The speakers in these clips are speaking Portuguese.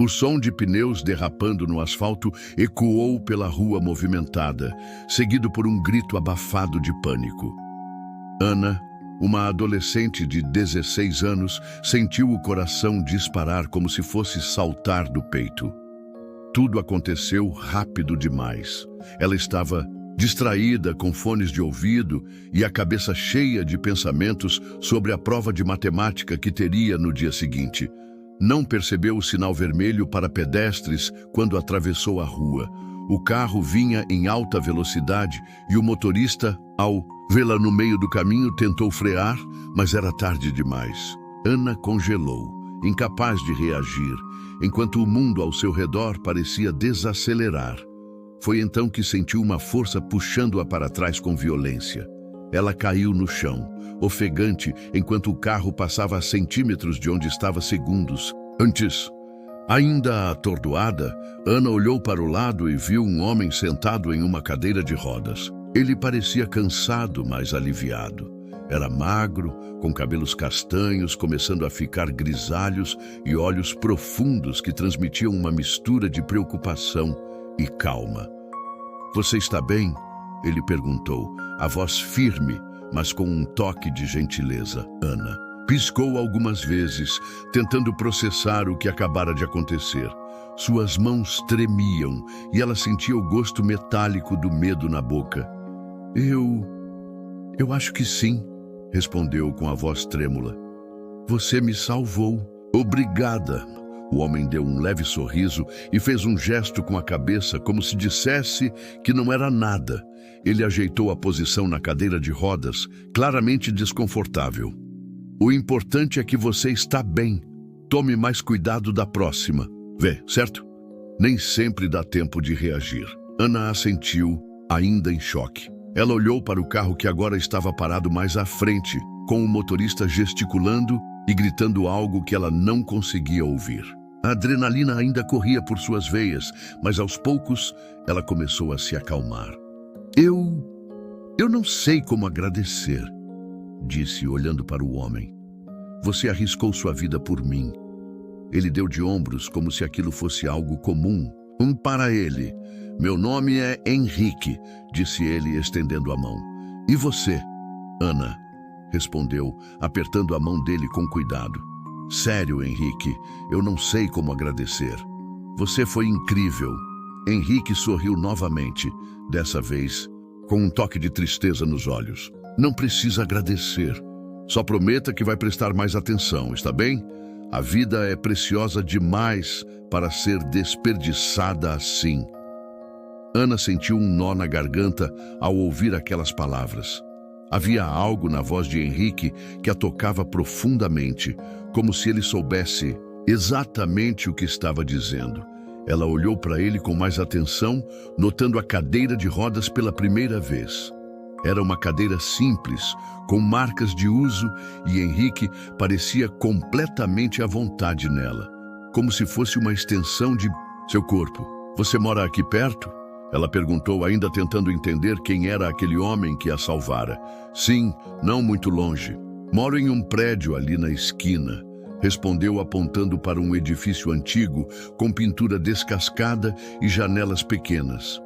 O som de pneus derrapando no asfalto ecoou pela rua movimentada, seguido por um grito abafado de pânico. Ana, uma adolescente de 16 anos, sentiu o coração disparar como se fosse saltar do peito. Tudo aconteceu rápido demais. Ela estava distraída com fones de ouvido e a cabeça cheia de pensamentos sobre a prova de matemática que teria no dia seguinte. Não percebeu o sinal vermelho para pedestres quando atravessou a rua. O carro vinha em alta velocidade e o motorista, ao vê-la no meio do caminho, tentou frear, mas era tarde demais. Ana congelou, incapaz de reagir, enquanto o mundo ao seu redor parecia desacelerar. Foi então que sentiu uma força puxando-a para trás com violência. Ela caiu no chão, ofegante, enquanto o carro passava a centímetros de onde estava segundos antes. Ainda atordoada, Ana olhou para o lado e viu um homem sentado em uma cadeira de rodas. Ele parecia cansado, mas aliviado. Era magro, com cabelos castanhos começando a ficar grisalhos e olhos profundos que transmitiam uma mistura de preocupação e calma. "Você está bem?" ele perguntou, a voz firme, mas com um toque de gentileza. Ana piscou algumas vezes, tentando processar o que acabara de acontecer. Suas mãos tremiam e ela sentia o gosto metálico do medo na boca. Eu acho que sim", respondeu com a voz trêmula. "Você me salvou." "Obrigada." O homem deu um leve sorriso e fez um gesto com a cabeça, como se dissesse que não era nada. Ele ajeitou a posição na cadeira de rodas, claramente desconfortável. "O importante é que você está bem. Tome mais cuidado da próxima. Vê, certo?" Nem sempre dá tempo de reagir. Ana assentiu, ainda em choque. Ela olhou para o carro que agora estava parado mais à frente, com o motorista gesticulando e gritando algo que ela não conseguia ouvir. A adrenalina ainda corria por suas veias, mas aos poucos ela começou a se acalmar. Eu não sei como agradecer", disse olhando para o homem. "Você arriscou sua vida por mim." Ele deu de ombros como se aquilo fosse algo comum. Para ele. "Meu nome é Henrique", disse ele, estendendo a mão. "E você?" "Ana", respondeu, apertando a mão dele com cuidado. "Sério, Henrique, eu não sei como agradecer. Você foi incrível." Henrique sorriu novamente, dessa vez com um toque de tristeza nos olhos. "Não precisa agradecer. Só prometa que vai prestar mais atenção, está bem? A vida é preciosa demais para ser desperdiçada assim." Ana sentiu um nó na garganta ao ouvir aquelas palavras. Havia algo na voz de Henrique que a tocava profundamente, como se ele soubesse exatamente o que estava dizendo. Ela olhou para ele com mais atenção, notando a cadeira de rodas pela primeira vez. Era uma cadeira simples, com marcas de uso, e Henrique parecia completamente à vontade nela, como se fosse uma extensão de seu corpo. "Você mora aqui perto?" ela perguntou, ainda tentando entender quem era aquele homem que a salvara. "Sim, não muito longe. Moro em um prédio ali na esquina", respondeu, apontando para um edifício antigo, com pintura descascada e janelas pequenas.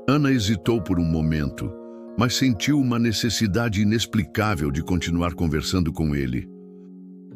Ana hesitou por um momento, mas sentiu uma necessidade inexplicável de continuar conversando com ele.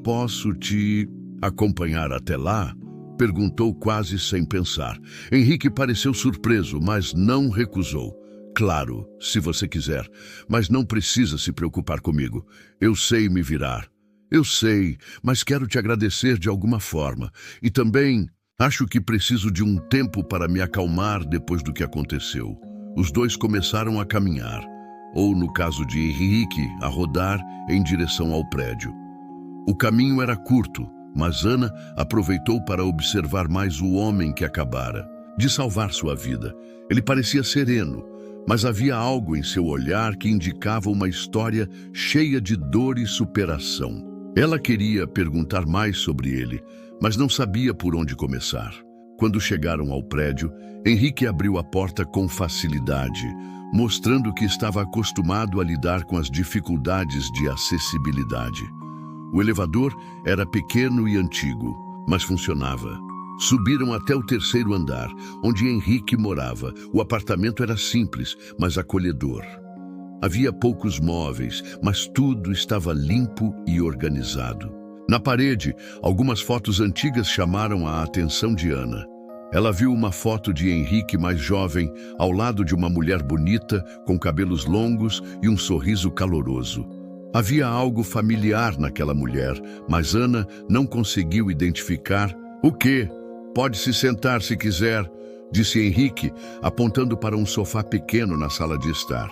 "Posso te acompanhar até lá?" perguntou quase sem pensar. Henrique pareceu surpreso, mas não recusou. "Claro, se você quiser, mas não precisa se preocupar comigo. Eu sei me virar." "Eu sei, mas quero te agradecer de alguma forma. E também acho que preciso de um tempo para me acalmar depois do que aconteceu." Os dois começaram a caminhar, ou no caso de Henrique, a rodar em direção ao prédio. O caminho era curto, mas Ana aproveitou para observar mais o homem que acabara de salvar sua vida. Ele parecia sereno, mas havia algo em seu olhar que indicava uma história cheia de dor e superação. Ela queria perguntar mais sobre ele, mas não sabia por onde começar. Quando chegaram ao prédio, Henrique abriu a porta com facilidade, mostrando que estava acostumado a lidar com as dificuldades de acessibilidade. O elevador era pequeno e antigo, mas funcionava. Subiram até o terceiro andar, onde Henrique morava. O apartamento era simples, mas acolhedor. Havia poucos móveis, mas tudo estava limpo e organizado. Na parede, algumas fotos antigas chamaram a atenção de Ana. Ela viu uma foto de Henrique mais jovem, ao lado de uma mulher bonita, com cabelos longos e um sorriso caloroso. Havia algo familiar naquela mulher, mas Ana não conseguiu identificar. O quê? Pode se sentar se quiser, disse Henrique, apontando para um sofá pequeno na sala de estar.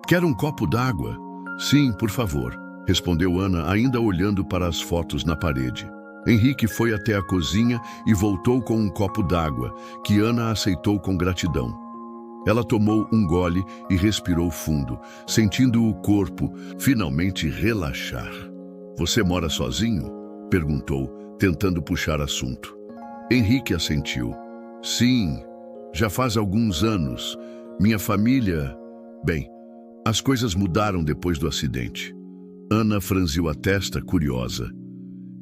Quer um copo d'água? Sim, por favor, respondeu Ana, ainda olhando para as fotos na parede. Henrique foi até a cozinha e voltou com um copo d'água, que Ana aceitou com gratidão. Ela tomou um gole e respirou fundo, sentindo o corpo finalmente relaxar. Você mora sozinho? Perguntou, tentando puxar assunto. Henrique assentiu. Sim, já faz alguns anos. Minha família... Bem, as coisas mudaram depois do acidente. Ana franziu a testa, curiosa.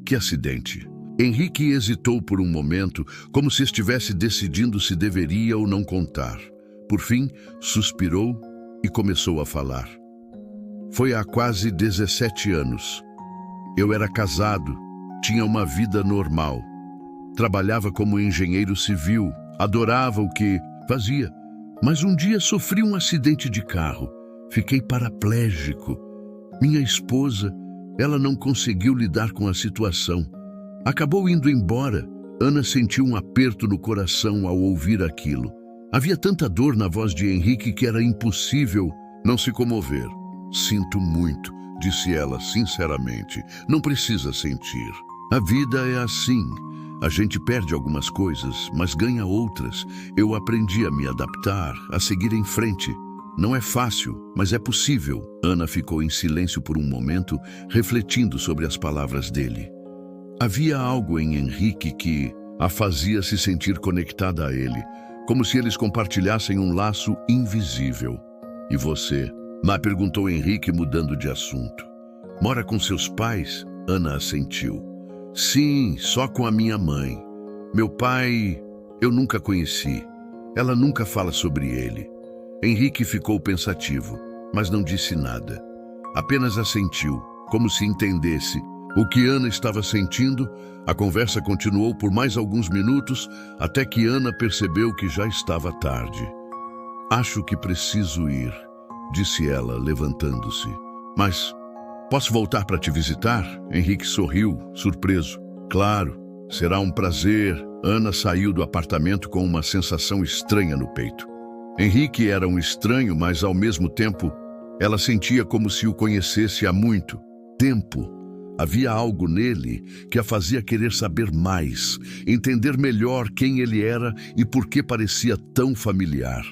Que acidente? Henrique hesitou por um momento, como se estivesse decidindo se deveria ou não contar. Por fim, suspirou e começou a falar. Foi há quase 17 anos. Eu era casado, tinha uma vida normal. Trabalhava como engenheiro civil, adorava o que fazia. Mas um dia sofri um acidente de carro. Fiquei paraplégico. Minha esposa, ela não conseguiu lidar com a situação. Acabou indo embora. Ana sentiu um aperto no coração ao ouvir aquilo. Havia tanta dor na voz de Henrique que era impossível não se comover. Sinto muito, disse ela sinceramente. Não precisa sentir. A vida é assim. A gente perde algumas coisas, mas ganha outras. Eu aprendi a me adaptar, a seguir em frente. Não é fácil, mas é possível. Ana ficou em silêncio por um momento, refletindo sobre as palavras dele. Havia algo em Henrique que a fazia se sentir conectada a ele, como se eles compartilhassem um laço invisível. E você? Má perguntou Henrique, mudando de assunto. Mora com seus pais? Ana assentiu. Sim, só com a minha mãe. Meu pai, eu nunca conheci. Ela nunca fala sobre ele. Henrique ficou pensativo, mas não disse nada. Apenas assentiu, como se entendesse. O que Ana estava sentindo, a conversa continuou por mais alguns minutos, até que Ana percebeu que já estava tarde. Acho que preciso ir, disse ela, levantando-se. Mas... posso voltar para te visitar? Henrique sorriu, surpreso. Claro, será um prazer. Ana saiu do apartamento com uma sensação estranha no peito. Henrique era um estranho, mas ao mesmo tempo, ela sentia como se o conhecesse há muito tempo. Havia algo nele que a fazia querer saber mais, entender melhor quem ele era e por que parecia tão familiar.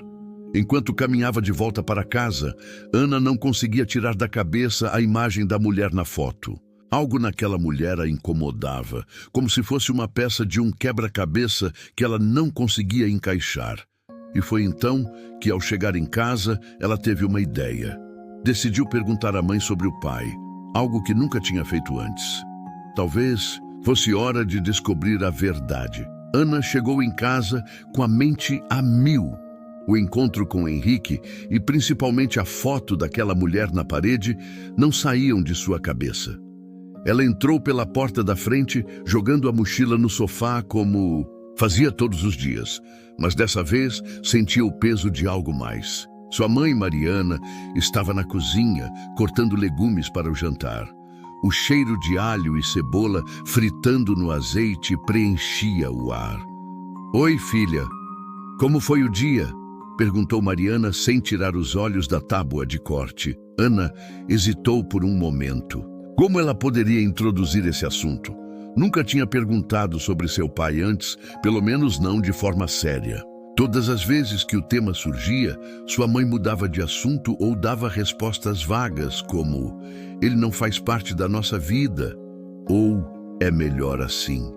Enquanto caminhava de volta para casa, Ana não conseguia tirar da cabeça a imagem da mulher na foto. Algo naquela mulher a incomodava, como se fosse uma peça de um quebra-cabeça que ela não conseguia encaixar. E foi então que, ao chegar em casa, ela teve uma ideia. Decidiu perguntar à mãe sobre o pai, algo que nunca tinha feito antes. Talvez fosse hora de descobrir a verdade. Ana chegou em casa com a mente a mil. O encontro com Henrique e principalmente a foto daquela mulher na parede não saíam de sua cabeça. Ela entrou pela porta da frente, jogando a mochila no sofá como fazia todos os dias, mas dessa vez sentia o peso de algo mais. Sua mãe, Mariana, estava na cozinha, cortando legumes para o jantar. O cheiro de alho e cebola fritando no azeite preenchia o ar. Oi, filha. Como foi o dia? Perguntou Mariana sem tirar os olhos da tábua de corte. Ana hesitou por um momento. Como ela poderia introduzir esse assunto? Nunca tinha perguntado sobre seu pai antes, pelo menos não de forma séria. Todas as vezes que o tema surgia, sua mãe mudava de assunto ou dava respostas vagas, como "ele não faz parte da nossa vida" ou "é melhor assim".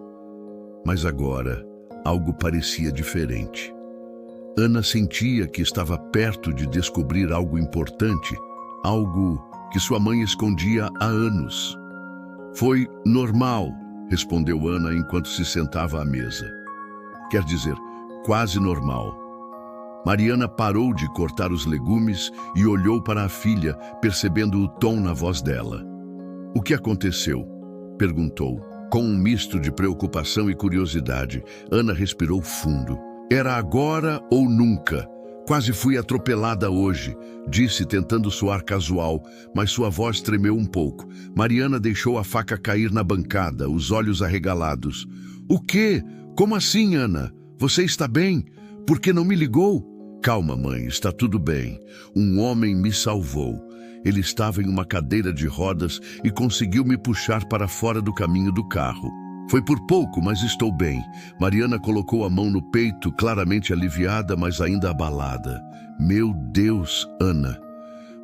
Mas agora, algo parecia diferente. Ana sentia que estava perto de descobrir algo importante, algo que sua mãe escondia há anos. Foi normal, respondeu Ana enquanto se sentava à mesa. quer dizer, quase normal. Mariana parou de cortar os legumes e olhou para a filha, percebendo o tom na voz dela. "O que aconteceu?" perguntou. Com um misto de preocupação e curiosidade, Ana respirou fundo. "Era agora ou nunca. Quase fui atropelada hoje", disse tentando soar casual, mas sua voz tremeu um pouco. Mariana deixou a faca cair na bancada, os olhos arregalados. "O quê? Como assim, Ana? Você está bem? Por que não me ligou?" "Calma, mãe, está tudo bem. Um homem me salvou. Ele estava em uma cadeira de rodas e conseguiu me puxar para fora do caminho do carro. Foi por pouco, mas estou bem." Mariana colocou a mão no peito, claramente aliviada, mas ainda abalada. "Meu Deus, Ana,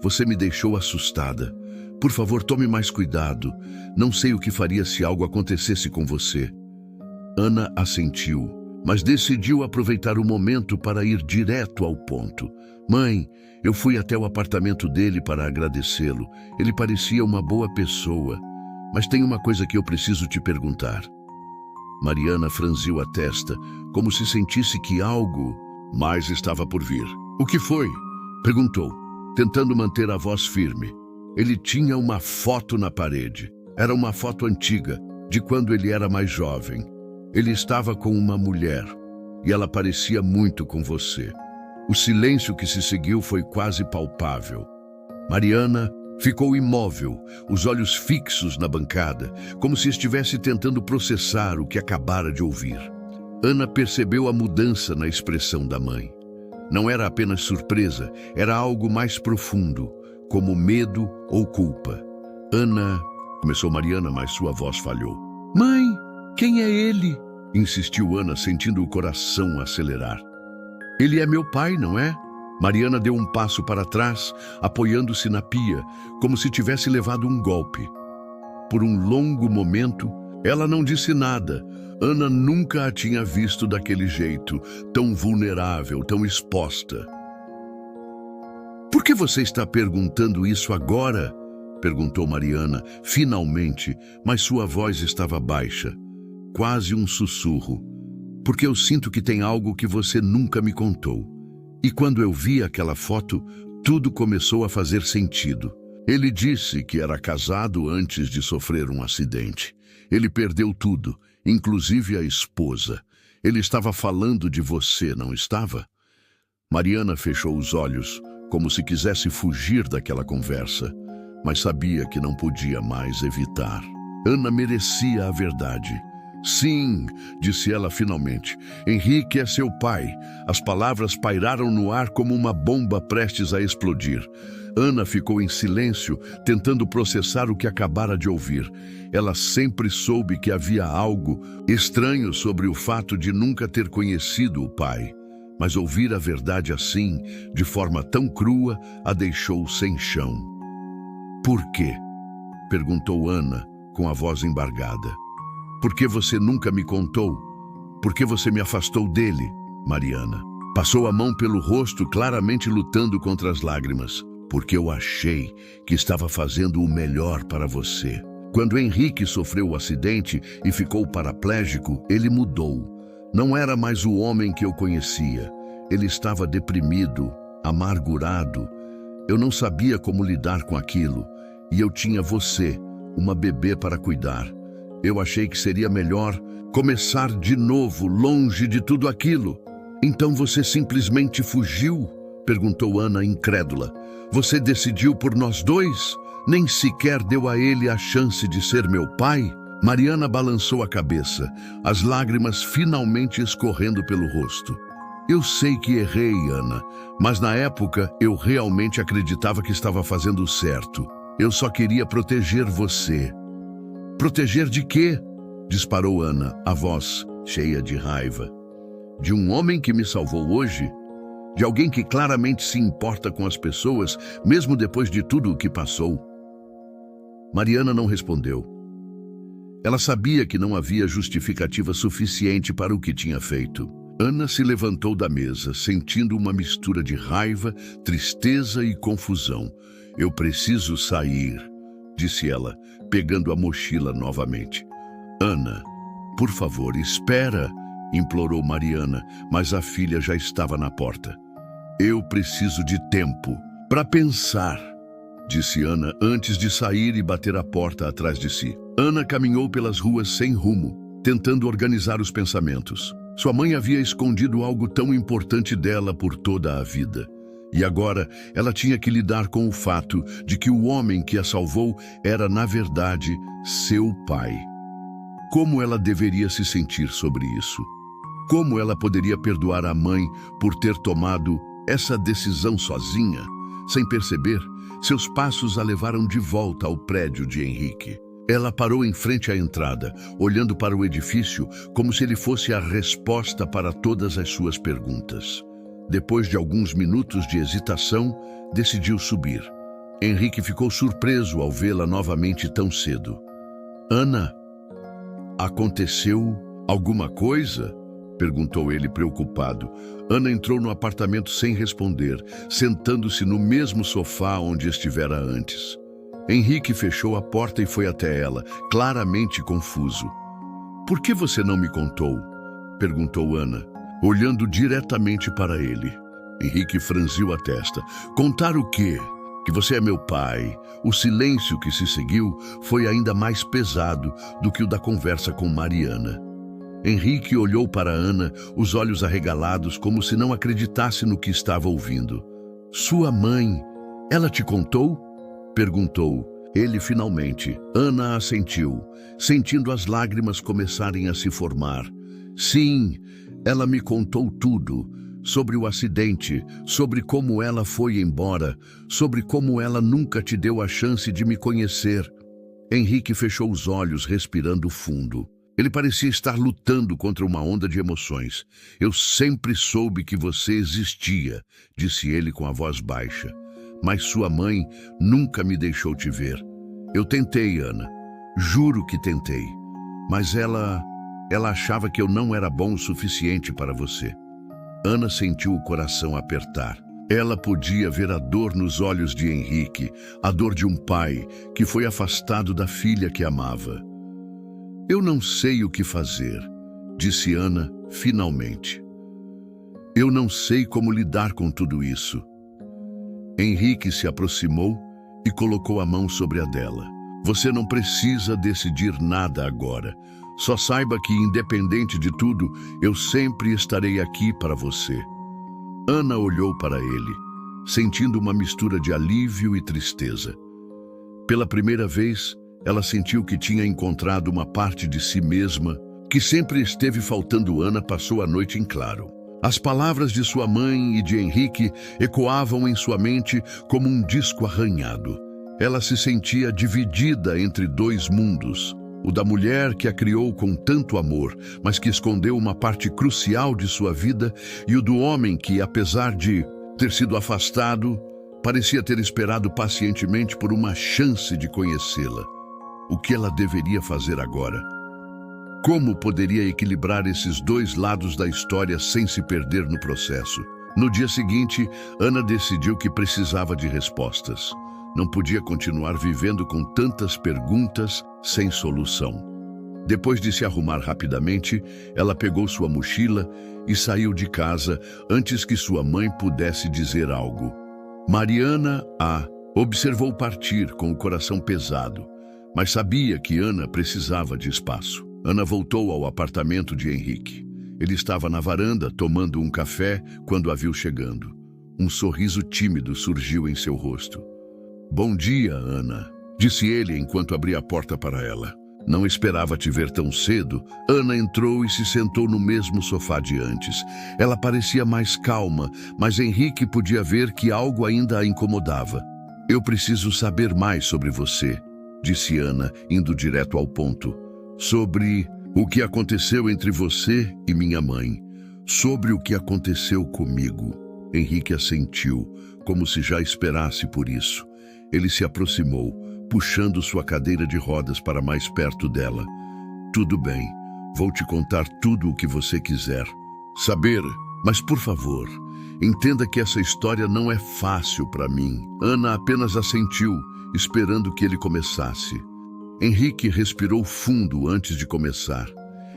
você me deixou assustada. Por favor, tome mais cuidado. Não sei o que faria se algo acontecesse com você." Ana assentiu, mas decidiu aproveitar o momento para ir direto ao ponto. "Mãe, eu fui até o apartamento dele para agradecê-lo. Ele parecia uma boa pessoa. Mas tem uma coisa que eu preciso te perguntar." Mariana franziu a testa, como se sentisse que algo mais estava por vir. "O que foi?" perguntou, tentando manter a voz firme. Ele tinha uma foto na parede. Era uma foto antiga, de quando ele era mais jovem. Ele estava com uma mulher, e ela parecia muito com você. O silêncio que se seguiu foi quase palpável. Mariana ficou imóvel, os olhos fixos na bancada, como se estivesse tentando processar o que acabara de ouvir. Ana percebeu a mudança na expressão da mãe. Não era apenas surpresa, era algo mais profundo, como medo ou culpa. "Ana", começou Mariana, mas sua voz falhou. "Mãe, quem é ele?" insistiu Ana, sentindo o coração acelerar. "Ele é meu pai, não é?" Mariana deu um passo para trás, apoiando-se na pia, como se tivesse levado um golpe. Por um longo momento, ela não disse nada. Ana nunca a tinha visto daquele jeito, tão vulnerável, tão exposta. "Por que você está perguntando isso agora?" perguntou Mariana, finalmente, mas sua voz estava baixa, quase um sussurro. "Porque eu sinto que tem algo que você nunca me contou. E quando eu vi aquela foto, tudo começou a fazer sentido. Ele disse que era casado antes de sofrer um acidente. Ele perdeu tudo, inclusive a esposa. Ele estava falando de você, não estava?" Mariana fechou os olhos, como se quisesse fugir daquela conversa, mas sabia que não podia mais evitar. Ana merecia a verdade. "Sim", disse ela finalmente. "Henrique é seu pai." As palavras pairaram no ar como uma bomba prestes a explodir. Ana ficou em silêncio, tentando processar o que acabara de ouvir. Ela sempre soube que havia algo estranho sobre o fato de nunca ter conhecido o pai. Mas ouvir a verdade assim, de forma tão crua, a deixou sem chão. "Por quê?" perguntou Ana, com a voz embargada. "Por que você nunca me contou? Por que você me afastou dele?" Mariana passou a mão pelo rosto, claramente lutando contra as lágrimas. "Porque eu achei que estava fazendo o melhor para você. Quando Henrique sofreu o acidente e ficou paraplégico, ele mudou. Não era mais o homem que eu conhecia. Ele estava deprimido, amargurado. Eu não sabia como lidar com aquilo. E eu tinha você, uma bebê para cuidar. Eu achei que seria melhor começar de novo, longe de tudo aquilo." "Então você simplesmente fugiu?" perguntou Ana, incrédula. "Você decidiu por nós dois? Nem sequer deu a ele a chance de ser meu pai?" Mariana balançou a cabeça, as lágrimas finalmente escorrendo pelo rosto. "Eu sei que errei, Ana, mas na época eu realmente acreditava que estava fazendo certo. Eu só queria proteger você." "Proteger de quê?" disparou Ana, a voz cheia de raiva. "De um homem que me salvou hoje? De alguém que claramente se importa com as pessoas, mesmo depois de tudo o que passou?" Mariana não respondeu. Ela sabia que não havia justificativa suficiente para o que tinha feito. Ana se levantou da mesa, sentindo uma mistura de raiva, tristeza e confusão. "Eu preciso sair", disse ela, pegando a mochila novamente. "Ana, por favor, espera", implorou Mariana, mas a filha já estava na porta. Eu preciso de tempo para pensar, disse Ana antes de sair e bater a porta atrás de si. Ana caminhou pelas ruas sem rumo, tentando organizar os pensamentos. Sua mãe havia escondido algo tão importante dela por toda a vida. E agora ela tinha que lidar com o fato de que o homem que a salvou era, na verdade, seu pai. Como ela deveria se sentir sobre isso? Como ela poderia perdoar a mãe por ter tomado essa decisão sozinha? Sem perceber, seus passos a levaram de volta ao prédio de Henrique. Ela parou em frente à entrada, olhando para o edifício como se ele fosse a resposta para todas as suas perguntas. Depois de alguns minutos de hesitação, decidiu subir. Henrique ficou surpreso ao vê-la novamente tão cedo. Ana, aconteceu alguma coisa? Perguntou ele preocupado. Ana entrou no apartamento sem responder, sentando-se no mesmo sofá onde estivera antes. Henrique fechou a porta e foi até ela, claramente confuso. Por que você não me contou? Perguntou Ana, olhando diretamente para ele. Henrique franziu a testa. Contar o quê? Que você é meu pai. O silêncio que se seguiu foi ainda mais pesado do que o da conversa com Mariana. Henrique olhou para Ana, os olhos arregalados, como se não acreditasse no que estava ouvindo. Sua mãe, ela te contou? Perguntou. Ele finalmente. Ana assentiu, sentindo as lágrimas começarem a se formar. Sim, ela me contou tudo. Sobre o acidente, sobre como ela foi embora, sobre como ela nunca te deu a chance de me conhecer. Henrique fechou os olhos, respirando fundo. Ele parecia estar lutando contra uma onda de emoções. Eu sempre soube que você existia, disse ele com a voz baixa. Mas sua mãe nunca me deixou te ver. Eu tentei, Ana. Juro que tentei. Mas ela achava que eu não era bom o suficiente para você. Ana sentiu o coração apertar. Ela podia ver a dor nos olhos de Henrique, a dor de um pai que foi afastado da filha que amava. Eu não sei o que fazer, disse Ana, finalmente. Eu não sei como lidar com tudo isso. Henrique se aproximou e colocou a mão sobre a dela. Você não precisa decidir nada agora. Só saiba que, independente de tudo, eu sempre estarei aqui para você. Ana olhou para ele, sentindo uma mistura de alívio e tristeza. Pela primeira vez, ela sentiu que tinha encontrado uma parte de si mesma que sempre esteve faltando. Ana passou a noite em claro. As palavras de sua mãe e de Henrique ecoavam em sua mente como um disco arranhado. Ela se sentia dividida entre dois mundos. O da mulher que a criou com tanto amor, mas que escondeu uma parte crucial de sua vida, e o do homem que, apesar de ter sido afastado, parecia ter esperado pacientemente por uma chance de conhecê-la. O que ela deveria fazer agora? Como poderia equilibrar esses dois lados da história sem se perder no processo? No dia seguinte, Ana decidiu que precisava de respostas. Não podia continuar vivendo com tantas perguntas sem solução. Depois de se arrumar rapidamente, ela pegou sua mochila e saiu de casa antes que sua mãe pudesse dizer algo. Mariana a observou partir com o coração pesado, mas sabia que Ana precisava de espaço. Ana voltou ao apartamento de Henrique. Ele estava na varanda tomando um café quando a viu chegando. Um sorriso tímido surgiu em seu rosto. Bom dia, Ana, disse ele enquanto abria a porta para ela. Não esperava te ver tão cedo. Ana entrou e se sentou no mesmo sofá de antes. Ela parecia mais calma, mas Henrique podia ver que algo ainda a incomodava. Eu preciso saber mais sobre você, disse Ana, indo direto ao ponto. Sobre o que aconteceu entre você e minha mãe. Sobre o que aconteceu comigo. Henrique assentiu, como se já esperasse por isso. Ele se aproximou, puxando sua cadeira de rodas para mais perto dela. Tudo bem, vou te contar tudo o que você quiser saber, mas por favor, entenda que essa história não é fácil para mim. Ana apenas assentiu, esperando que ele começasse. Henrique respirou fundo antes de começar.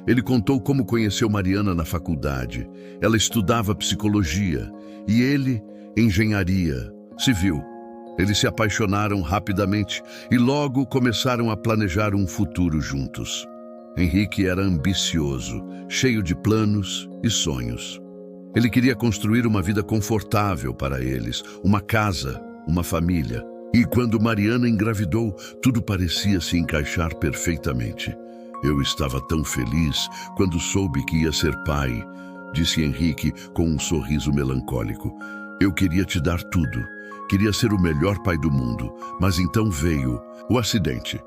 Ele contou como conheceu Mariana na faculdade. Ela estudava psicologia e ele, engenharia civil. Eles se apaixonaram rapidamente e logo começaram a planejar um futuro juntos. Henrique era ambicioso, cheio de planos e sonhos. Ele queria construir uma vida confortável para eles, uma casa, uma família. E quando Mariana engravidou, tudo parecia se encaixar perfeitamente. Eu estava tão feliz quando soube que ia ser pai, disse Henrique com um sorriso melancólico. Eu queria te dar tudo. Queria ser o melhor pai do mundo, mas então veio o acidente.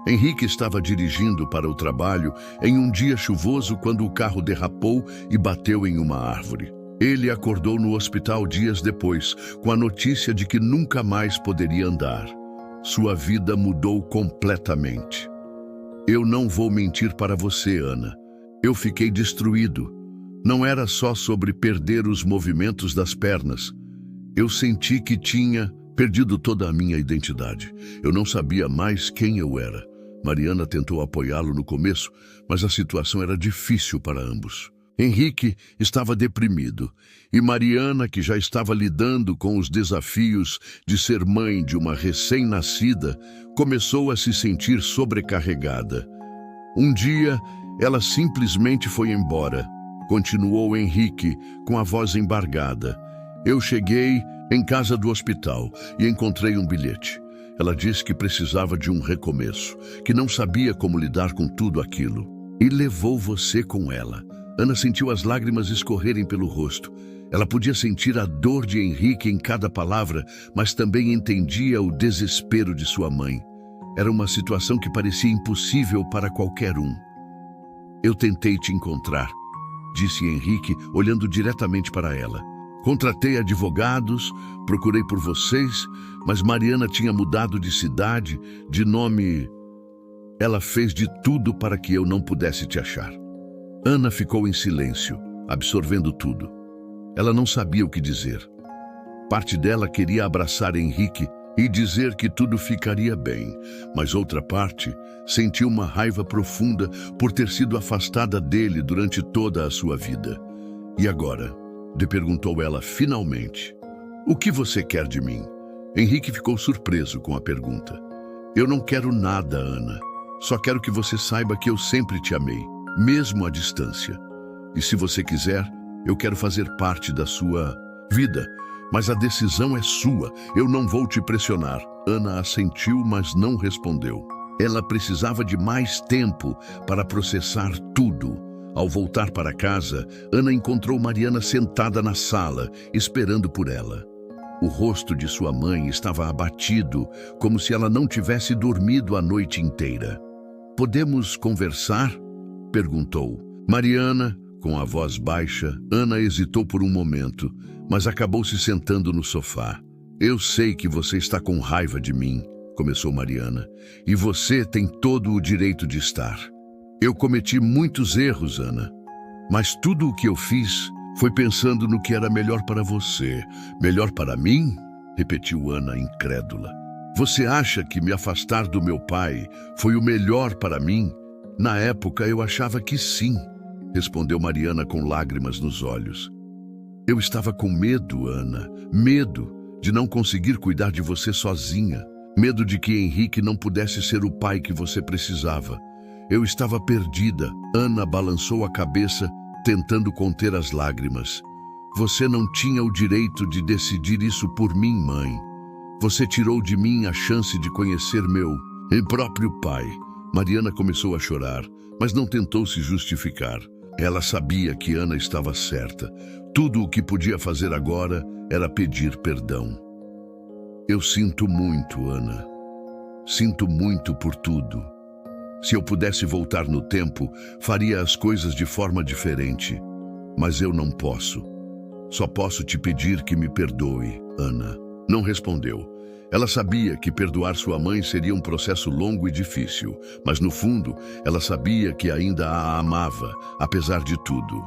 Henrique estava dirigindo para o trabalho em um dia chuvoso quando o carro derrapou e bateu em uma árvore. Ele acordou no hospital dias depois, com a notícia de que nunca mais poderia andar. Sua vida mudou completamente. Eu não vou mentir para você, Ana. Eu fiquei destruído. Não era só sobre perder os movimentos das pernas. Eu senti que tinha perdido toda a minha identidade. Eu não sabia mais quem eu era. Mariana tentou apoiá-lo no começo, mas a situação era difícil para ambos. Henrique estava deprimido e Mariana, que já estava lidando com os desafios de ser mãe de uma recém-nascida, começou a se sentir sobrecarregada. Um dia, ela simplesmente foi embora. Continuou Henrique, com a voz embargada. Eu cheguei em casa do hospital e encontrei um bilhete. Ela disse que precisava de um recomeço, que não sabia como lidar com tudo aquilo. E levou você com ela. Ana sentiu as lágrimas escorrerem pelo rosto. Ela podia sentir a dor de Henrique em cada palavra, mas também entendia o desespero de sua mãe. Era uma situação que parecia impossível para qualquer um. Eu tentei te encontrar, disse Henrique, olhando diretamente para ela. Contratei advogados, procurei por vocês, mas Mariana tinha mudado de cidade, de nome. Ela fez de tudo para que eu não pudesse te achar. Ana ficou em silêncio, absorvendo tudo. Ela não sabia o que dizer. Parte dela queria abraçar Henrique e dizer que tudo ficaria bem, mas outra parte sentiu uma raiva profunda por ter sido afastada dele durante toda a sua vida. E agora? Lhe perguntou ela finalmente. O que você quer de mim? Henrique ficou surpreso com a pergunta. Eu não quero nada, Ana. Só quero que você saiba que eu sempre te amei, mesmo à distância. E se você quiser, eu quero fazer parte da sua vida. Mas a decisão é sua. Eu não vou te pressionar. Ana assentiu, mas não respondeu. Ela precisava de mais tempo para processar tudo. Ao voltar para casa, Ana encontrou Mariana sentada na sala, esperando por ela. O rosto de sua mãe estava abatido, como se ela não tivesse dormido a noite inteira. Podemos conversar? Perguntou. Mariana, com a voz baixa, Ana hesitou por um momento, mas acabou se sentando no sofá. Eu sei que você está com raiva de mim, começou Mariana, e você tem todo o direito de estar. Eu cometi muitos erros, Ana, mas tudo o que eu fiz foi pensando no que era melhor para você. Melhor para mim? Repetiu Ana, incrédula. Você acha que me afastar do meu pai foi o melhor para mim? Na época eu achava que sim, respondeu Mariana com lágrimas nos olhos. Eu estava com medo, Ana, medo de não conseguir cuidar de você sozinha, medo de que Henrique não pudesse ser o pai que você precisava. Eu estava perdida. Ana balançou a cabeça, tentando conter as lágrimas. Você não tinha o direito de decidir isso por mim, mãe. Você tirou de mim a chance de conhecer meu próprio pai. Mariana começou a chorar, mas não tentou se justificar. Ela sabia que Ana estava certa. Tudo o que podia fazer agora era pedir perdão. Eu sinto muito, Ana. Sinto muito por tudo. Se eu pudesse voltar no tempo, faria as coisas de forma diferente. Mas eu não posso. Só posso te pedir que me perdoe, Ana. Não respondeu. Ela sabia que perdoar sua mãe seria um processo longo e difícil, mas no fundo, ela sabia que ainda a amava, apesar de tudo.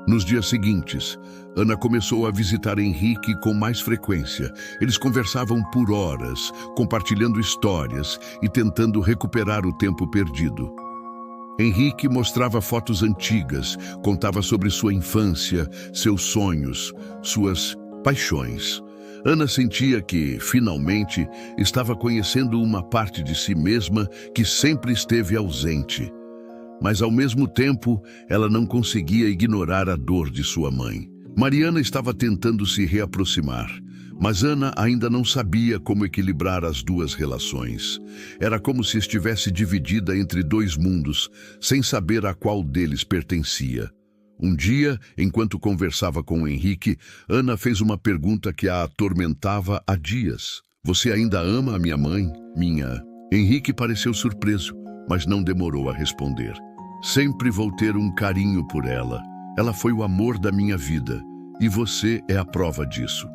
Nos dias seguintes, Ana começou a visitar Henrique com mais frequência. Eles conversavam por horas, compartilhando histórias e tentando recuperar o tempo perdido. Henrique mostrava fotos antigas, contava sobre sua infância, seus sonhos, suas paixões. Ana sentia que, finalmente, estava conhecendo uma parte de si mesma que sempre esteve ausente. Mas, ao mesmo tempo, ela não conseguia ignorar a dor de sua mãe. Mariana estava tentando se reaproximar, mas Ana ainda não sabia como equilibrar as duas relações. Era como se estivesse dividida entre dois mundos, sem saber a qual deles pertencia. Um dia, enquanto conversava com Henrique, Ana fez uma pergunta que a atormentava há dias. Você ainda ama a minha mãe? Henrique pareceu surpreso, mas não demorou a responder. Sempre vou ter um carinho por ela. Ela foi o amor da minha vida, e você é a prova disso.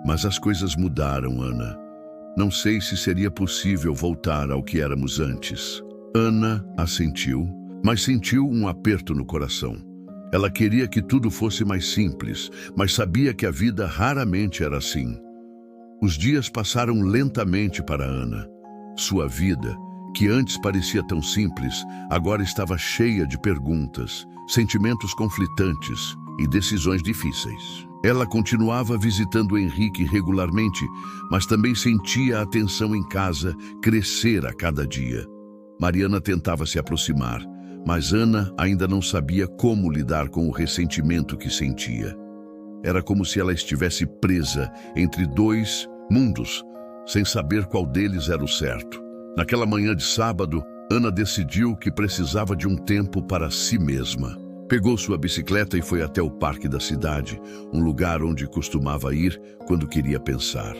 Mas as coisas mudaram, Ana. Não sei se seria possível voltar ao que éramos antes. Ana assentiu, mas sentiu um aperto no coração. Ela queria que tudo fosse mais simples, mas sabia que a vida raramente era assim. Os dias passaram lentamente para Ana. Sua vida, que antes parecia tão simples, agora estava cheia de perguntas, sentimentos conflitantes e decisões difíceis. Ela continuava visitando Henrique regularmente, mas também sentia a tensão em casa crescer a cada dia. Mariana tentava se aproximar, mas Ana ainda não sabia como lidar com o ressentimento que sentia. Era como se ela estivesse presa entre dois mundos, sem saber qual deles era o certo. Naquela manhã de sábado, Ana decidiu que precisava de um tempo para si mesma. Pegou sua bicicleta e foi até o parque da cidade, um lugar onde costumava ir quando queria pensar.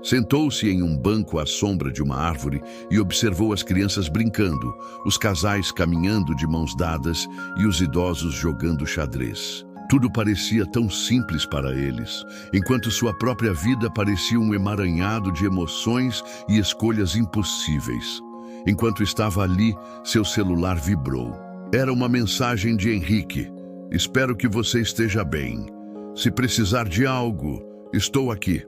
Sentou-se em um banco à sombra de uma árvore e observou as crianças brincando, os casais caminhando de mãos dadas e os idosos jogando xadrez. Tudo parecia tão simples para eles, enquanto sua própria vida parecia um emaranhado de emoções e escolhas impossíveis. Enquanto estava ali, seu celular vibrou. Era uma mensagem de Henrique. Espero que você esteja bem. Se precisar de algo, estou aqui.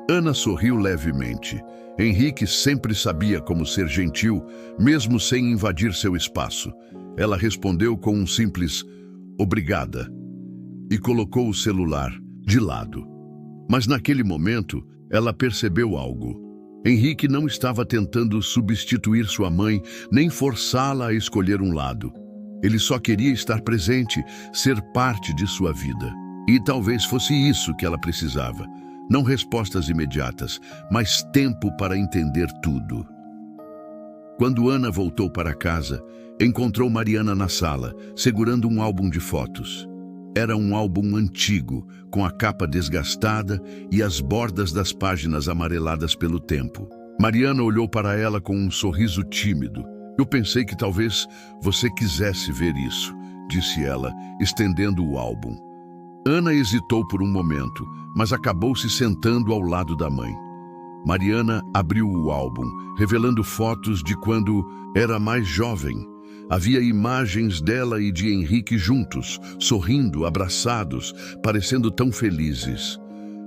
Ana sorriu levemente. Henrique sempre sabia como ser gentil, mesmo sem invadir seu espaço. Ela respondeu com um simples "obrigada" e colocou o celular de lado. Mas naquele momento, ela percebeu algo. Henrique não estava tentando substituir sua mãe, nem forçá-la a escolher um lado. Ele só queria estar presente, ser parte de sua vida. E talvez fosse isso que ela precisava. Não respostas imediatas, mas tempo para entender tudo. Quando Ana voltou para casa, encontrou Mariana na sala, segurando um álbum de fotos. Era um álbum antigo, com a capa desgastada e as bordas das páginas amareladas pelo tempo. Mariana olhou para ela com um sorriso tímido. Eu pensei que talvez você quisesse ver isso, disse ela, estendendo o álbum. Ana hesitou por um momento, mas acabou se sentando ao lado da mãe. Mariana abriu o álbum, revelando fotos de quando era mais jovem. Havia imagens dela e de Henrique juntos, sorrindo, abraçados, parecendo tão felizes.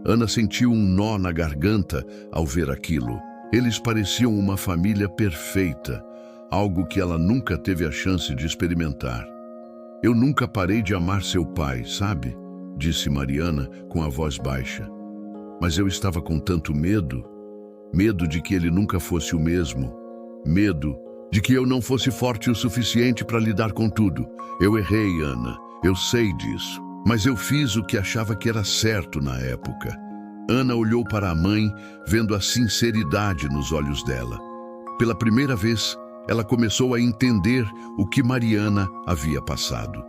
Ana sentiu um nó na garganta ao ver aquilo. Eles pareciam uma família perfeita, algo que ela nunca teve a chance de experimentar. Eu nunca parei de amar seu pai, sabe? Disse Mariana com a voz baixa. Mas eu estava com tanto medo. Medo de que ele nunca fosse o mesmo. Medo de que eu não fosse forte o suficiente para lidar com tudo. Eu errei, Ana. Eu sei disso. Mas eu fiz o que achava que era certo na época. Ana olhou para a mãe, vendo a sinceridade nos olhos dela. Pela primeira vez, ela começou a entender o que Mariana havia passado.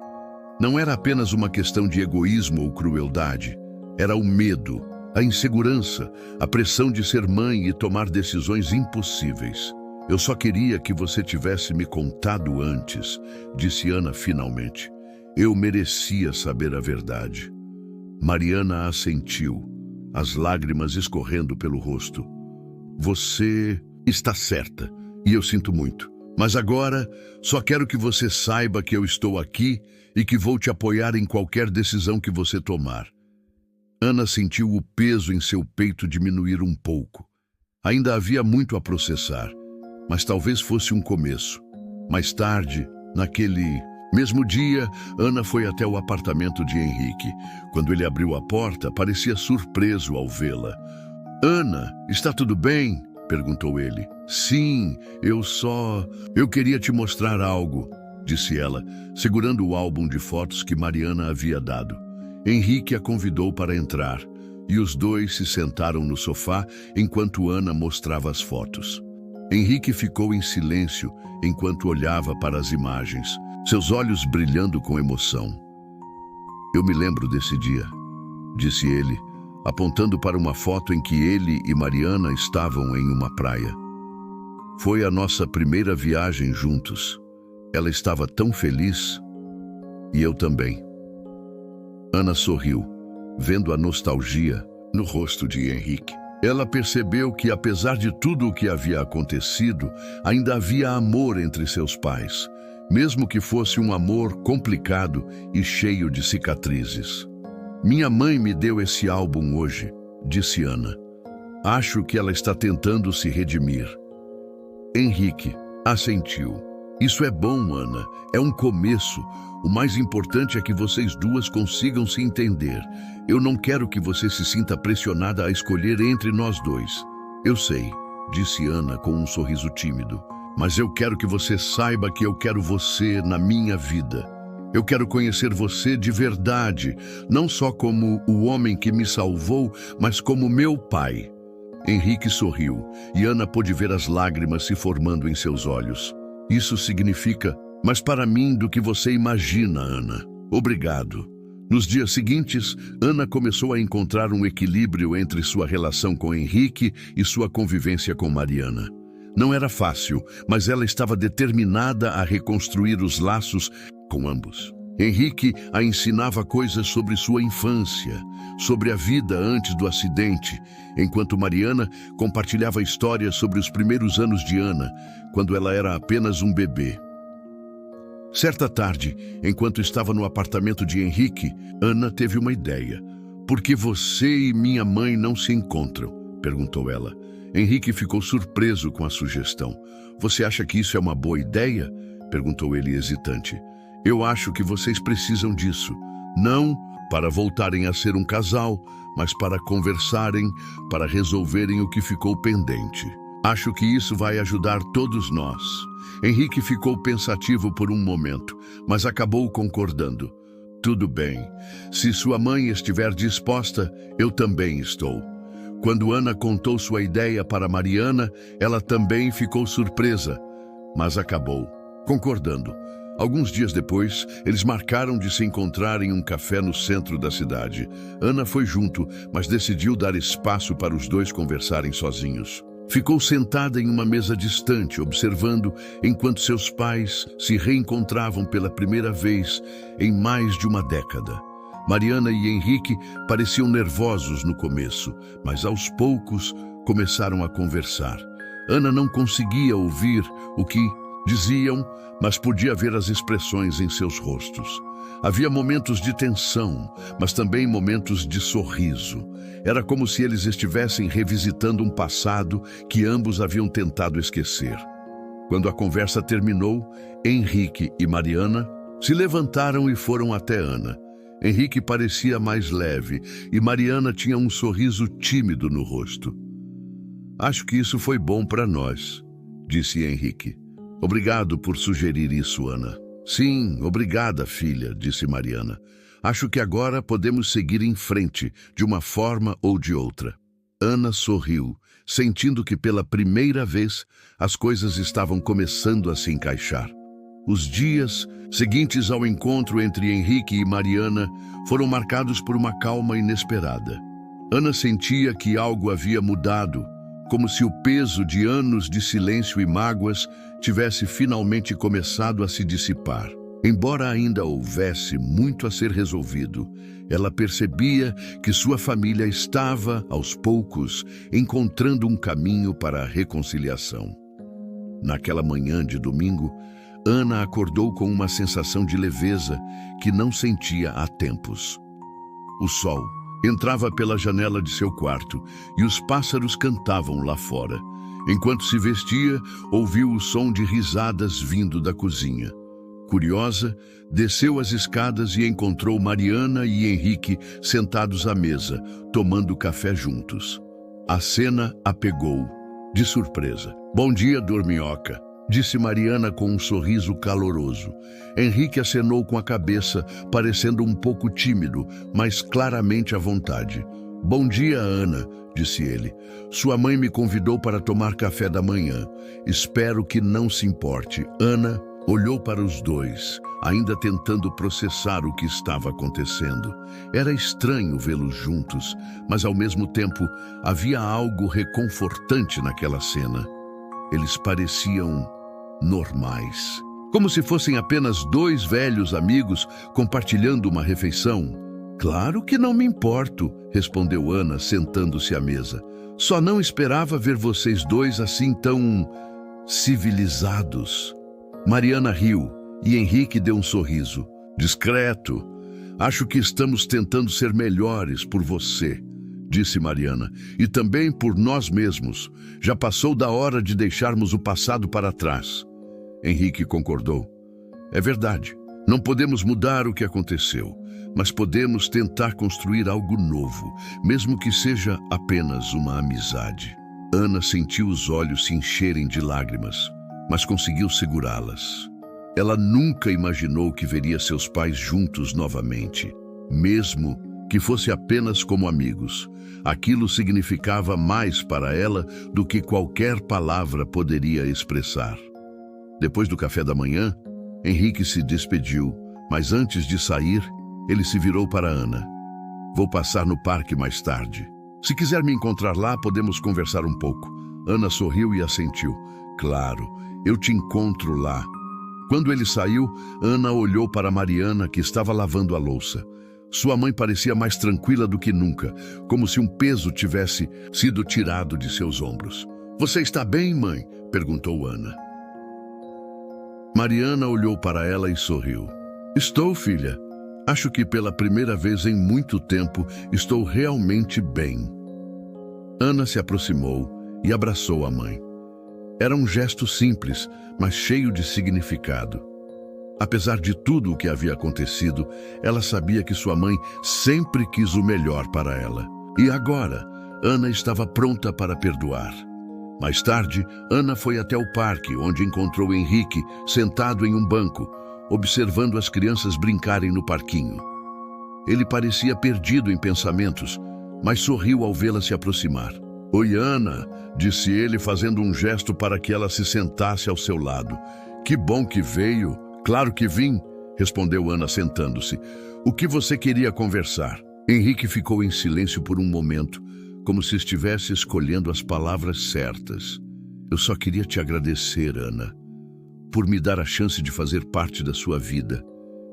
Não era apenas uma questão de egoísmo ou crueldade. Era o medo, a insegurança, a pressão de ser mãe e tomar decisões impossíveis. Eu só queria que você tivesse me contado antes, disse Ana finalmente. Eu merecia saber a verdade. Mariana assentiu, as lágrimas escorrendo pelo rosto. Você está certa, e eu sinto muito. Mas agora, só quero que você saiba que eu estou aqui e que vou te apoiar em qualquer decisão que você tomar. Ana sentiu o peso em seu peito diminuir um pouco. Ainda havia muito a processar, mas talvez fosse um começo. Mais tarde, Naquele mesmo dia, Ana foi até o apartamento de Henrique. Quando ele abriu a porta, parecia surpreso ao vê-la. "Ana, está tudo bem?" perguntou ele. "Sim, eu queria te mostrar algo", disse ela, segurando o álbum de fotos que Mariana havia dado. Henrique a convidou para entrar, e os dois se sentaram no sofá enquanto Ana mostrava as fotos. Henrique ficou em silêncio enquanto olhava para as imagens, seus olhos brilhando com emoção. "Eu me lembro desse dia", disse ele, apontando para uma foto em que ele e Mariana estavam em uma praia. "Foi a nossa primeira viagem juntos. Ela estava tão feliz, e eu também." Ana sorriu, vendo a nostalgia no rosto de Henrique. Ela percebeu que, apesar de tudo o que havia acontecido, ainda havia amor entre seus pais, mesmo que fosse um amor complicado e cheio de cicatrizes. "Minha mãe me deu esse álbum hoje", disse Ana. "Acho que ela está tentando se redimir." Henrique assentiu. "Isso é bom, Ana. É um começo. O mais importante é que vocês duas consigam se entender. Eu não quero que você se sinta pressionada a escolher entre nós dois." "Eu sei", disse Ana com um sorriso tímido. "Mas eu quero que você saiba que eu quero você na minha vida. Eu quero conhecer você de verdade, não só como o homem que me salvou, mas como meu pai." Henrique sorriu, e Ana pôde ver as lágrimas se formando em seus olhos. "Isso significa mais para mim do que você imagina, Ana. Obrigado." Nos dias seguintes, Ana começou a encontrar um equilíbrio entre sua relação com Henrique e sua convivência com Mariana. Não era fácil, mas ela estava determinada a reconstruir os laços com ambos. Henrique a ensinava coisas sobre sua infância, sobre a vida antes do acidente, enquanto Mariana compartilhava histórias sobre os primeiros anos de Ana, quando ela era apenas um bebê. Certa tarde, enquanto estava no apartamento de Henrique, Ana teve uma ideia. "Por que você e minha mãe não se encontram?" perguntou ela. Henrique ficou surpreso com a sugestão. "Você acha que isso é uma boa ideia?" perguntou ele hesitante. "Eu acho que vocês precisam disso. Não para voltarem a ser um casal, mas para conversarem, para resolverem o que ficou pendente. Acho que isso vai ajudar todos nós." Henrique ficou pensativo por um momento, mas acabou concordando. "Tudo bem. Se sua mãe estiver disposta, eu também estou." Quando Ana contou sua ideia para Mariana, ela também ficou surpresa, mas acabou concordando. Alguns dias depois, eles marcaram de se encontrar em um café no centro da cidade. Ana foi junto, mas decidiu dar espaço para os dois conversarem sozinhos. Ficou sentada em uma mesa distante, observando enquanto seus pais se reencontravam pela primeira vez em mais de uma década. Mariana e Henrique pareciam nervosos no começo, mas aos poucos começaram a conversar. Ana não conseguia ouvir o que diziam, mas podia ver as expressões em seus rostos. Havia momentos de tensão, mas também momentos de sorriso. Era como se eles estivessem revisitando um passado que ambos haviam tentado esquecer. Quando a conversa terminou, Henrique e Mariana se levantaram e foram até Ana. Henrique parecia mais leve e Mariana tinha um sorriso tímido no rosto. "Acho que isso foi bom para nós", disse Henrique. "Obrigado por sugerir isso, Ana." "Sim, obrigada, filha", disse Mariana. "Acho que agora podemos seguir em frente, de uma forma ou de outra." Ana sorriu, sentindo que pela primeira vez as coisas estavam começando a se encaixar. Os dias seguintes ao encontro entre Henrique e Mariana foram marcados por uma calma inesperada. Ana sentia que algo havia mudado, como se o peso de anos de silêncio e mágoas tivesse finalmente começado a se dissipar. Embora ainda houvesse muito a ser resolvido, ela percebia que sua família estava, aos poucos, encontrando um caminho para a reconciliação. Naquela manhã de domingo, Ana acordou com uma sensação de leveza que não sentia há tempos. O sol entrava pela janela de seu quarto e os pássaros cantavam lá fora. Enquanto se vestia, ouviu o som de risadas vindo da cozinha. Curiosa, desceu as escadas e encontrou Mariana e Henrique sentados à mesa, tomando café juntos. A cena a pegou de surpresa. "Bom dia, dorminhoca", disse Mariana com um sorriso caloroso. Henrique acenou com a cabeça, parecendo um pouco tímido, mas claramente à vontade. "Bom dia, Ana", disse ele. "Sua mãe me convidou para tomar café da manhã. Espero que não se importe." Ana olhou para os dois, ainda tentando processar o que estava acontecendo. Era estranho vê-los juntos, mas ao mesmo tempo havia algo reconfortante naquela cena. Eles pareciam normais, como se fossem apenas dois velhos amigos compartilhando uma refeição. "Claro que não me importo", respondeu Ana, sentando-se à mesa. "Só não esperava ver vocês dois assim tão civilizados." Mariana riu e Henrique deu um sorriso. "Discreto. Acho que estamos tentando ser melhores por você", disse Mariana, "e também por nós mesmos. Já passou da hora de deixarmos o passado para trás." Henrique concordou. "É verdade. Não podemos mudar o que aconteceu, mas podemos tentar construir algo novo, mesmo que seja apenas uma amizade." Ana sentiu os olhos se encherem de lágrimas, mas conseguiu segurá-las. Ela nunca imaginou que veria seus pais juntos novamente, mesmo que fosse apenas como amigos. Aquilo significava mais para ela do que qualquer palavra poderia expressar. Depois do café da manhã, Henrique se despediu, mas antes de sair, ele se virou para Ana. "Vou passar no parque mais tarde. Se quiser me encontrar lá, podemos conversar um pouco." Ana sorriu e assentiu. "Claro, eu te encontro lá." Quando ele saiu, Ana olhou para Mariana, que estava lavando a louça. Sua mãe parecia mais tranquila do que nunca, como se um peso tivesse sido tirado de seus ombros. "Você está bem, mãe?" perguntou Ana. Mariana olhou para ela e sorriu. "Estou, filha. Acho que pela primeira vez em muito tempo estou realmente bem." Ana se aproximou e abraçou a mãe. Era um gesto simples, mas cheio de significado. Apesar de tudo o que havia acontecido, ela sabia que sua mãe sempre quis o melhor para ela. E agora, Ana estava pronta para perdoar. Mais tarde, Ana foi até o parque, onde encontrou Henrique sentado em um banco, observando as crianças brincarem no parquinho. Ele parecia perdido em pensamentos, mas sorriu ao vê-la se aproximar. "Oi, Ana", disse ele, fazendo um gesto para que ela se sentasse ao seu lado. "Que bom que veio." "Claro que vim", respondeu Ana, sentando-se. "O que você queria conversar?" Henrique ficou em silêncio por um momento, como se estivesse escolhendo as palavras certas. "Eu só queria te agradecer, Ana, por me dar a chance de fazer parte da sua vida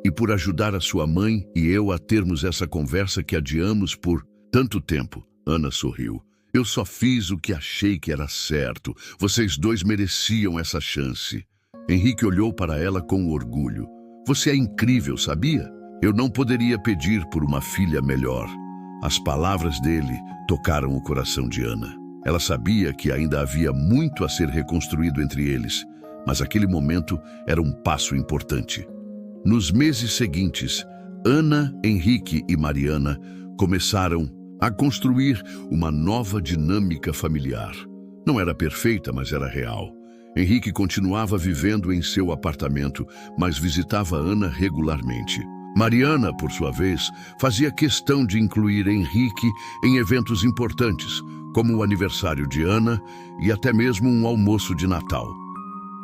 e por ajudar a sua mãe e eu a termos essa conversa que adiamos por tanto tempo." Ana sorriu. "Eu só fiz o que achei que era certo. Vocês dois mereciam essa chance." Henrique olhou para ela com orgulho. "Você é incrível, sabia? Eu não poderia pedir por uma filha melhor." As palavras dele tocaram o coração de Ana. Ela sabia que ainda havia muito a ser reconstruído entre eles, mas aquele momento era um passo importante. Nos meses seguintes, Ana, Henrique e Mariana começaram a construir uma nova dinâmica familiar. Não era perfeita, mas era real. Henrique continuava vivendo em seu apartamento, mas visitava Ana regularmente. Mariana, por sua vez, fazia questão de incluir Henrique em eventos importantes, como o aniversário de Ana e até mesmo um almoço de Natal.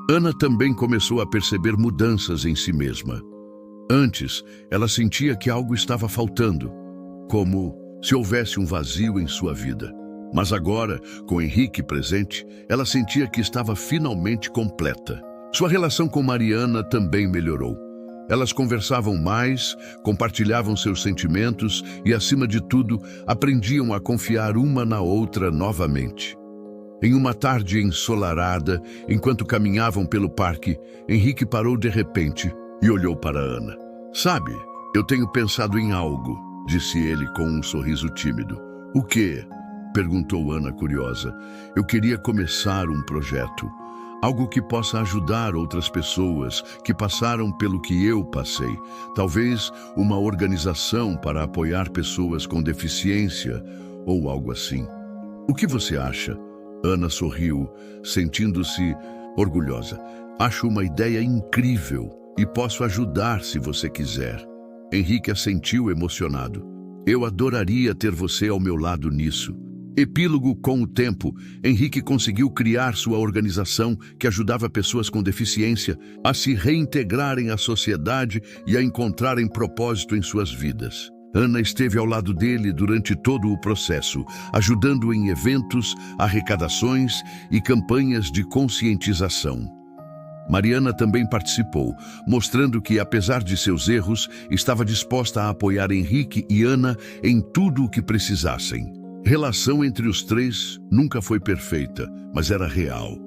Ana também começou a perceber mudanças em si mesma. Antes, ela sentia que algo estava faltando, como se houvesse um vazio em sua vida. Mas agora, com Henrique presente, ela sentia que estava finalmente completa. Sua relação com Mariana também melhorou. Elas conversavam mais, compartilhavam seus sentimentos e, acima de tudo, aprendiam a confiar uma na outra novamente. Em uma tarde ensolarada, enquanto caminhavam pelo parque, Henrique parou de repente e olhou para Ana. "Sabe, eu tenho pensado em algo", disse ele com um sorriso tímido. "O quê?" perguntou Ana, curiosa. "Eu queria começar um projeto. algo que possa ajudar outras pessoas que passaram pelo que eu passei. Talvez uma organização para apoiar pessoas com deficiência ou algo assim. O que você acha? Ana sorriu, sentindo-se orgulhosa. Acho uma ideia incrível e posso ajudar se você quiser. Henrique assentiu emocionado. Eu adoraria ter você ao meu lado nisso. Epílogo: com o tempo, Henrique conseguiu criar sua organização que ajudava pessoas com deficiência a se reintegrarem à sociedade e a encontrarem propósito em suas vidas. Ana esteve ao lado dele durante todo o processo, ajudando em eventos, arrecadações e campanhas de conscientização. Mariana também participou, mostrando que, apesar de seus erros, estava disposta a apoiar Henrique e Ana em tudo o que precisassem. A relação entre os três nunca foi perfeita, mas era real.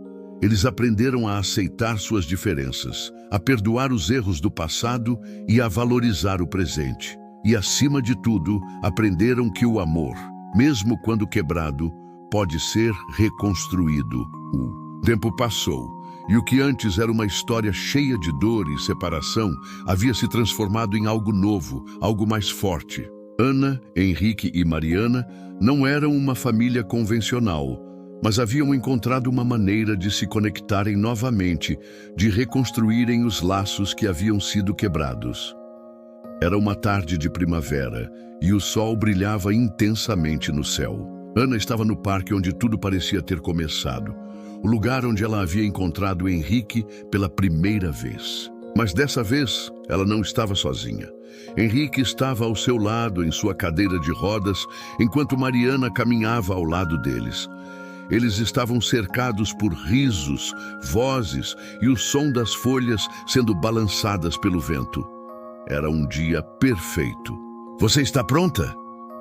Eles aprenderam a aceitar suas diferenças, a perdoar os erros do passado e a valorizar o presente. E, acima de tudo, aprenderam que o amor, mesmo quando quebrado, pode ser reconstruído. O tempo passou, e o que antes era uma história cheia de dor e separação havia se transformado em algo novo, algo mais forte. Ana, Henrique e Mariana não eram uma família convencional, mas haviam encontrado uma maneira de se conectarem novamente, de reconstruírem os laços que haviam sido quebrados. Era uma tarde de primavera e o sol brilhava intensamente no céu. Ana estava no parque onde tudo parecia ter começado, o lugar onde ela havia encontrado Henrique pela primeira vez. Mas dessa vez, ela não estava sozinha. Henrique estava ao seu lado em sua cadeira de rodas, enquanto Mariana caminhava ao lado deles. Eles estavam cercados por risos, vozes e o som das folhas sendo balançadas pelo vento. Era um dia perfeito. Você está pronta?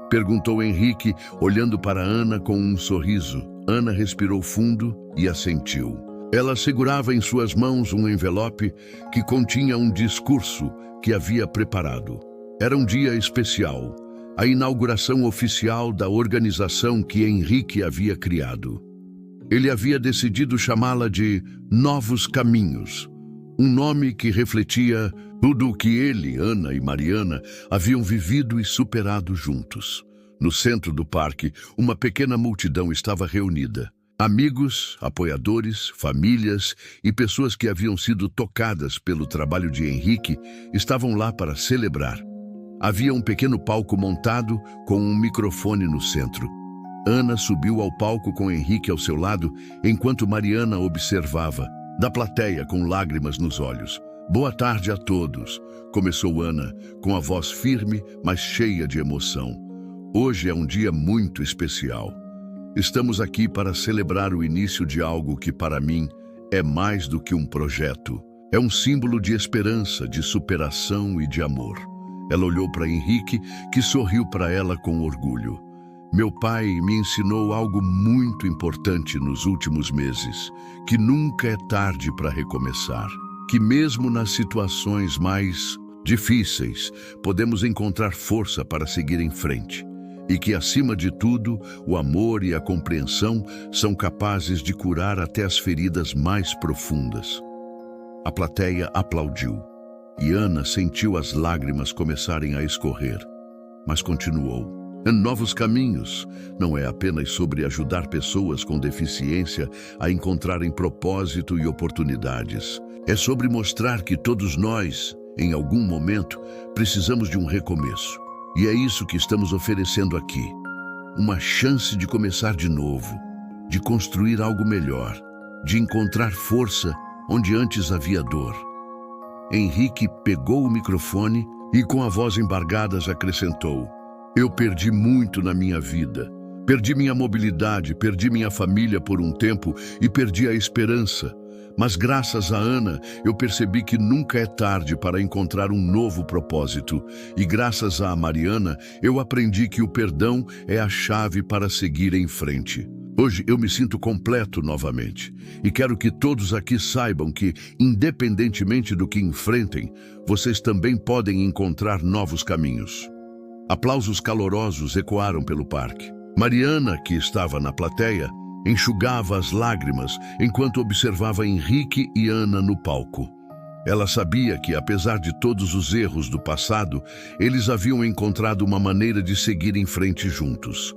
Perguntou Henrique, olhando para Ana com um sorriso. Ana respirou fundo e assentiu. Ela segurava em suas mãos um envelope que continha um discurso que havia preparado. Era um dia especial, a inauguração oficial da organização que Henrique havia criado. Ele havia decidido chamá-la de Novos Caminhos, um nome que refletia tudo o que ele, Ana e Mariana haviam vivido e superado juntos. No centro do parque, uma pequena multidão estava reunida. Amigos, apoiadores, famílias e pessoas que haviam sido tocadas pelo trabalho de Henrique estavam lá para celebrar. Havia um pequeno palco montado com um microfone no centro. Ana subiu ao palco com Henrique ao seu lado, enquanto Mariana observava, da plateia com lágrimas nos olhos. Boa tarde a todos, começou Ana, com a voz firme, mas cheia de emoção. Hoje é um dia muito especial. Estamos aqui para celebrar o início de algo que, para mim, é mais do que um projeto. É um símbolo de esperança, de superação e de amor. Ela olhou para Henrique, que sorriu para ela com orgulho. Meu pai me ensinou algo muito importante nos últimos meses, que nunca é tarde para recomeçar. Que mesmo nas situações mais difíceis, podemos encontrar força para seguir em frente. E que, acima de tudo, o amor e a compreensão são capazes de curar até as feridas mais profundas. A plateia aplaudiu, e Ana sentiu as lágrimas começarem a escorrer, mas continuou. Novos Caminhos não é apenas sobre ajudar pessoas com deficiência a encontrarem propósito e oportunidades. É sobre mostrar que todos nós, em algum momento, precisamos de um recomeço. E é isso que estamos oferecendo aqui. Uma chance de começar de novo, de construir algo melhor, de encontrar força onde antes havia dor. Henrique pegou o microfone e, com a voz embargada, acrescentou: Eu perdi muito na minha vida. Perdi minha mobilidade, perdi minha família por um tempo e perdi a esperança. Mas graças a Ana, eu percebi que nunca é tarde para encontrar um novo propósito. E graças a Mariana, eu aprendi que o perdão é a chave para seguir em frente. Hoje eu me sinto completo novamente. E quero que todos aqui saibam que, independentemente do que enfrentem, vocês também podem encontrar novos caminhos. Aplausos calorosos ecoaram pelo parque. Mariana, que estava na plateia, enxugava as lágrimas enquanto observava Henrique e Ana no palco. Ela sabia que, apesar de todos os erros do passado, eles haviam encontrado uma maneira de seguir em frente juntos.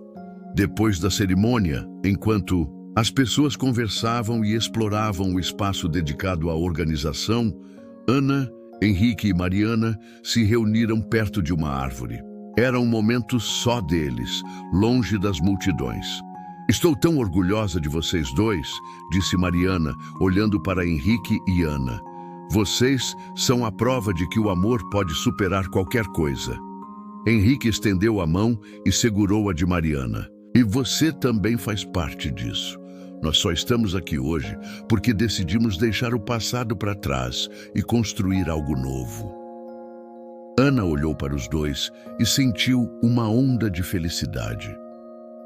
Depois da cerimônia, enquanto as pessoas conversavam e exploravam o espaço dedicado à organização, Ana, Henrique e Mariana se reuniram perto de uma árvore. Era um momento só deles, longe das multidões. "Estou tão orgulhosa de vocês dois", disse Mariana, olhando para Henrique e Ana. "Vocês são a prova de que o amor pode superar qualquer coisa." Henrique estendeu a mão e segurou a de Mariana. "E você também faz parte disso. Nós só estamos aqui hoje porque decidimos deixar o passado para trás e construir algo novo." Ana olhou para os dois e sentiu uma onda de felicidade.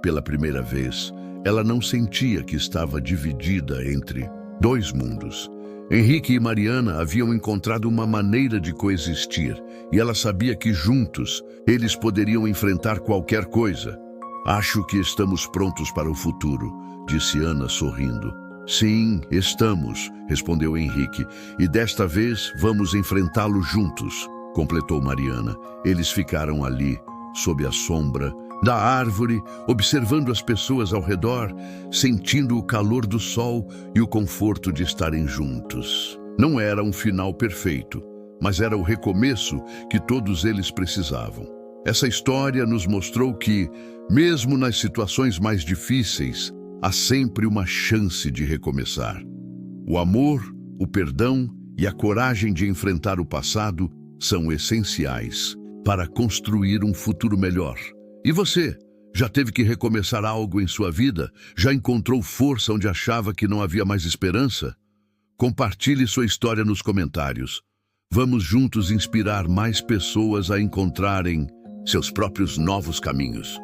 Pela primeira vez, ela não sentia que estava dividida entre dois mundos. Henrique e Mariana haviam encontrado uma maneira de coexistir e ela sabia que juntos eles poderiam enfrentar qualquer coisa. "Acho que estamos prontos para o futuro", disse Ana sorrindo. "Sim, estamos", respondeu Henrique, "e desta vez vamos enfrentá-lo juntos", completou Mariana. Eles ficaram ali, sob a sombra da árvore, observando as pessoas ao redor, sentindo o calor do sol e o conforto de estarem juntos. Não era um final perfeito, mas era o recomeço que todos eles precisavam. Essa história nos mostrou que, mesmo nas situações mais difíceis, há sempre uma chance de recomeçar. O amor, o perdão e a coragem de enfrentar o passado são essenciais para construir um futuro melhor. E você, já teve que recomeçar algo em sua vida? Já encontrou força onde achava que não havia mais esperança? Compartilhe sua história nos comentários. Vamos juntos inspirar mais pessoas a encontrarem seus próprios novos caminhos.